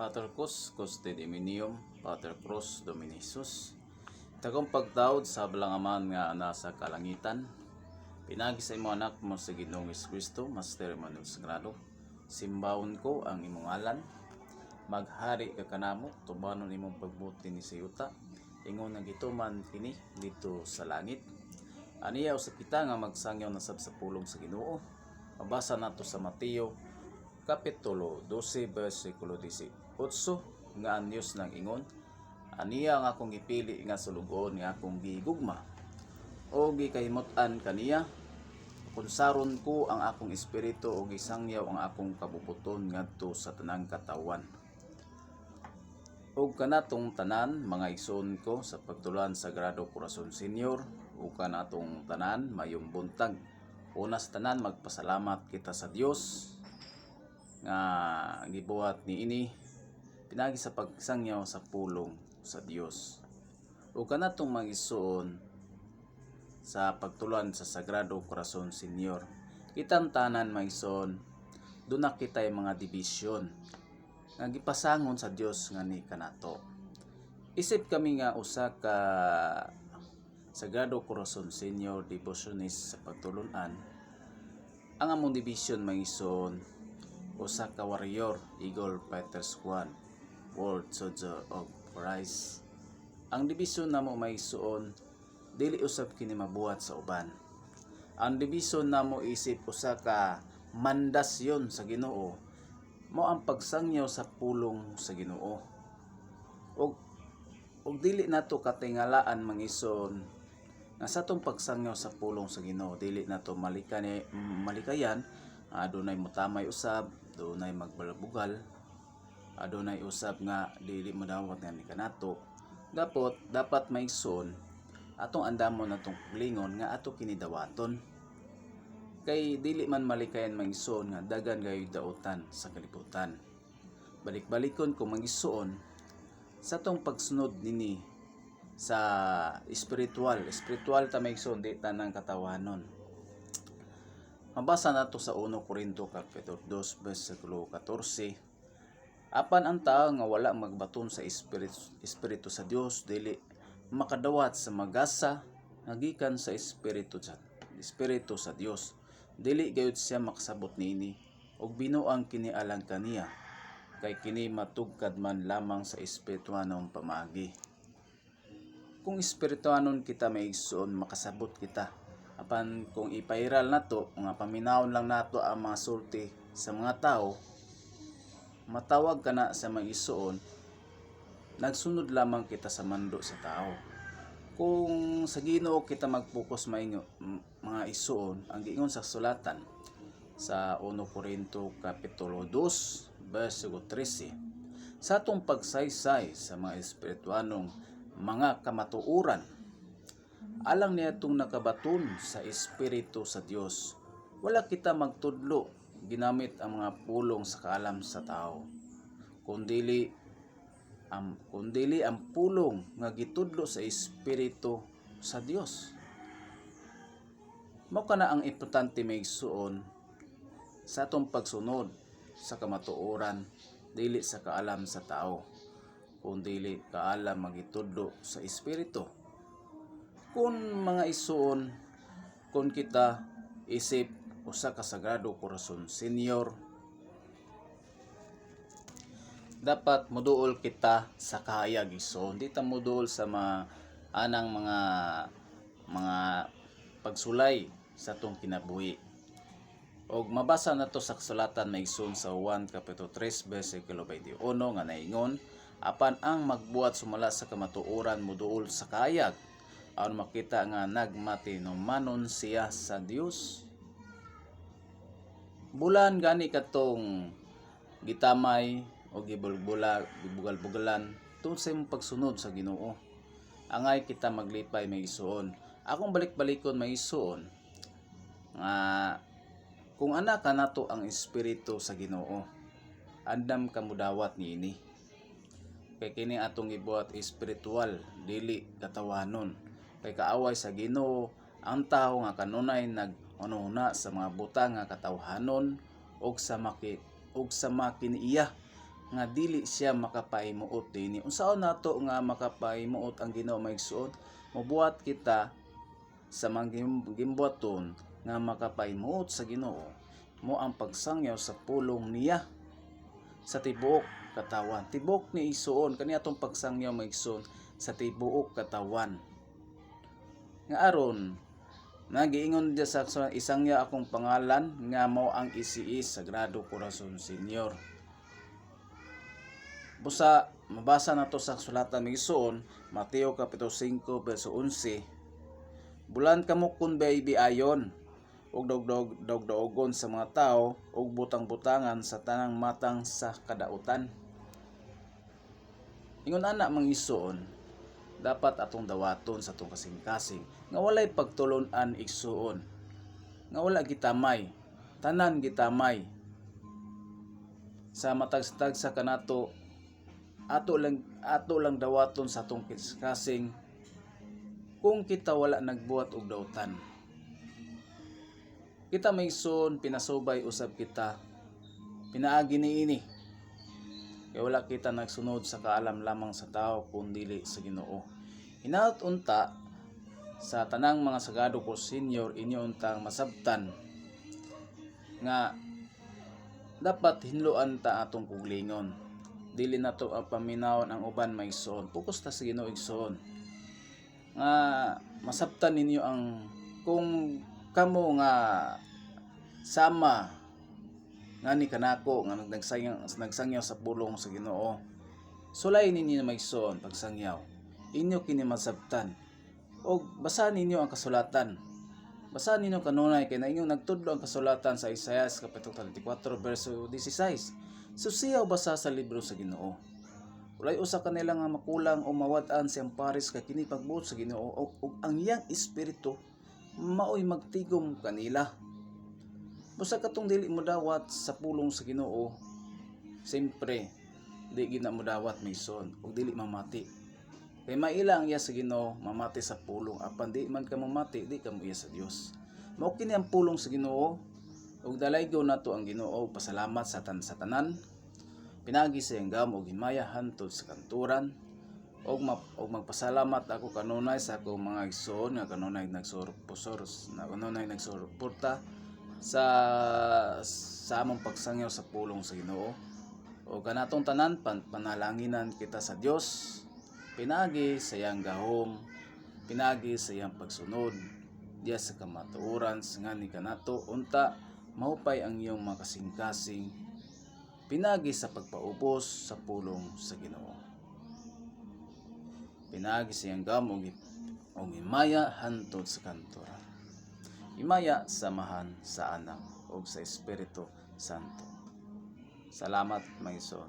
Pater Cus de Dominium, Pater Cross Domini Jesus. Tagong pagtawd sa Balangaman nga nasa kalangitan. Pinagi sa imo anak mo sa Ginoong Kristo, Master Emmanuel Sagrado. Simbawon ko ang imong ngalan. Maghari ka kanamo, tubanon imong pagbuti ni sayuta. Ingon nga gituman kini dito sa langit. Aniya usab kita nga magsangyaw na sab sa pulong sa Ginoo. Mabasa nato sa Mateo Kapitulo 12, versikulo 18, nga ang Diyos nang ingon, aniya nga akong ipili nga sulugon nga akong gigugma, o gikahimot-an kaniya, kunsaron ko ang akong espiritu o gisangyaw ang akong kabubuton ngadto sa tanang katawan. O kanatong tanan, mga igsoon ko sa pagtulan Sagrado Corazon Senior, o kanatong tanan, mayong buntag. Una sa tanan, magpasalamat kita sa Dios nga gibuhat ni ini pinagi sa pagsangyaw sa pulong sa Dios. O kanatong mag-isuon sa pagtulan sa Sagrado Corazon Senior, kitang tanan mag-isuon doon na kita yung mga dibisyon nga gipasangon sa Dios nga ni kanato. Isip kami nga usa ka Sagrado Corazon Senior Devotionist sa pagtulunan. Ang among division mag-isuon usa ka warrior, Eagle Fighter Squad, World Soldier of Christ. Ang dibisyon namo may suon, dili usab kini mabuhat sa uban. Ang dibisyon namo isip usa ka mandasyon sa Ginoo, mo ang pagsangyaw sa pulong sa Ginoo. Og dili nato katingalaan mangison nga sa tong pagsangyaw sa pulong sa Ginoo, dili nato malikayan, adunay motamay usab, adunay magbalabugal, adunay usab nga dili mo dawat nga ni kanato. Dapat maigsoon atong andamon natong lingon nga ato kinidawaton. Kay dili man malikayan maigsoon nga dagan gayud dautan sa kalibutan. Balik-balikon kung magisuon sa tong pagsunod nini sa espiritual ta maigsoon di tanang katawanon. Mabasa nato sa 1 Corinto Kapitulo 2, versikulo 14. Apan ang tao nga wala magbaton sa espiritu sa Dios, dili makadawat sa magasa nga gikan sa espiritu sa Dios. Dili gayud siya makasabot niini og binuang kini alang kaniya, kay kini matugkad man lamang sa espirituanong pamaagi. Kung espirituanon kita maigsoon, makasabot kita. Apan kung ipairal nato nga paminawon lang nato ang mga sulti sa mga tao, matawag ka na sa mag-isuon, nagsunod lamang kita sa mando sa tao. Kung sa Ginoo kita mag-focus mga isuon, ang giingon sa sulatan sa 1 Corinto Kapitulo 2, versikulo 13, sa atong pagsaysay sa mga espirituanong mga kamatuoran, alang niya itong nakabaton sa espiritu sa Dios, wala kita magtudlo ginamit ang mga pulong sa kaalam sa tao, kundili ang pulong nga gitudlo sa espiritu sa Dios. Mao kana ang importante maigsuon sa atong pagsunod sa kamatuoran, dili sa kaalam sa tao, kundili kaalam magitudlo sa espiritu. Kung mga isuon, kung kita isip usa ka Sagrado Corazon Senior, dapat moduol kita sa kahayag isuon. Di ta moduol sa anang mga pagsulay sa tong kinabuhi. Og mabasa nato sa kasulatan maigsoon sa 1 Kapitulo 3, versikulo 21 nga naingon, apan ang magbuhat sumala sa kamatuoran moduol sa kahayag, aron makita nga nagmatinumanon siya sa Dios. Bulan gani katong gitamay o gibugal-bugalan tungod sa imong pagsunod sa Ginoo. Angay kita maglipay may isuon. Akong balik-balikon may isuon nga kung anak ka nato ang espiritu sa Ginoo, andam ka mudawat niini. Kay kini atong gibuhat espiritual, dili katawanon. Kay kaaway sa Ginoo ang tawo nga kanunay nag-ununa sa mga butang nga katawhanon og sa makiniya nga dili siya makapahimuot dinhi. Unsaon nato nga makapahimuot ang Ginoo maigsuon? Mobuhat kita sa mga gimbuhaton nga makapahimuot sa Ginoo mo ang pagsangyaw sa pulong niya sa tibuok katawan. Tibuok ni igsuon kani atong pagsangyaw maigsuon sa tibuok katawan. Nga aron nagiingon dia sa isangya akong pangalan nga mao ang isiis Sagrado Corazon Senior. Busa mabasa nato sa sulatan migsuon Mateo kapitulo 5 verso 11. Bulan kamo kun baby ayon ug dogdogon sa mga tao ug butang-butangan sa tanang matang sa kadautan. Ingon ana mangisuon, dapat atong dawaton sa atong kasing-kasing nga walay pagtulon-an igsuon. Nga wala gitamay, tanan gitamay. Sa matag-tag sa kanato ato lang dawaton sa atong kasing kung kita wala nagbuhat og dautan. Kita maigsoon pinasubay usab kita pinaagi niini kay wala kita nagsunod sa kaalam lamang sa tao kun dili sa Ginoo. Hinaut unta sa tanang mga sagado ko senior inyo untang masabtan nga dapat hinluan ta atong kuglingon. Dili nato paminawon ang uban maigsoon. Fokus ta sa Ginoo igsoon. Nga masabtan ninyo ang kung kamo nga sama nga ni kanako nga nagsangyaw sa pulong sa Ginoo. Sulay ninyo maigsoon pagsangyaw. Inyo kini masabtan. Og basahan ninyo ang kasulatan. Basahan ninyo kanunay kay na inyong nagtudlo ang kasulatan sa Isaias kapitulo 34 verso 16. Susiyaw basa sa libro sa Ginoo. Walay usa kanila nga makulang o mawad-an siyang pares ka kini pagbuot sa Ginoo ug ang iyang espiritu maoy magtigom kanila. Busa katong dili mo dawat sa pulong sa Ginoo, siyempre di gina mo dawat mison ug dili mamati. Kay maila ang iya sa Ginoo mamati sa pulong apan di man ka mamati di ka mo iya sa Dios. Mao kini ang pulong sa Ginoo ug dalaygo nato ang Ginoo pasalamat sa tanan. Pinagi sa iyang gam og himaya hantod sa kanturan og magpasalamat ako kanunay sa akong mga igsoon nga kanunay nagsuporta sa among pagsangyaw sa pulong sa Ginoo. O kanatong tanan panalanginan kita sa Dios pinagi sa iyang gahom, pinagi sa iyang pagsunod diya sa kamatuoran nga ni kanato unta mahupay ang iyong makasing-kasing pinagi sa pagpaubos sa pulong sa Ginoo. Pinagi sa iyang gam og himaya hantod sa kanturan. Himaya samahan sa Anak ug sa Espiritu Santo. Salamat, Maiso.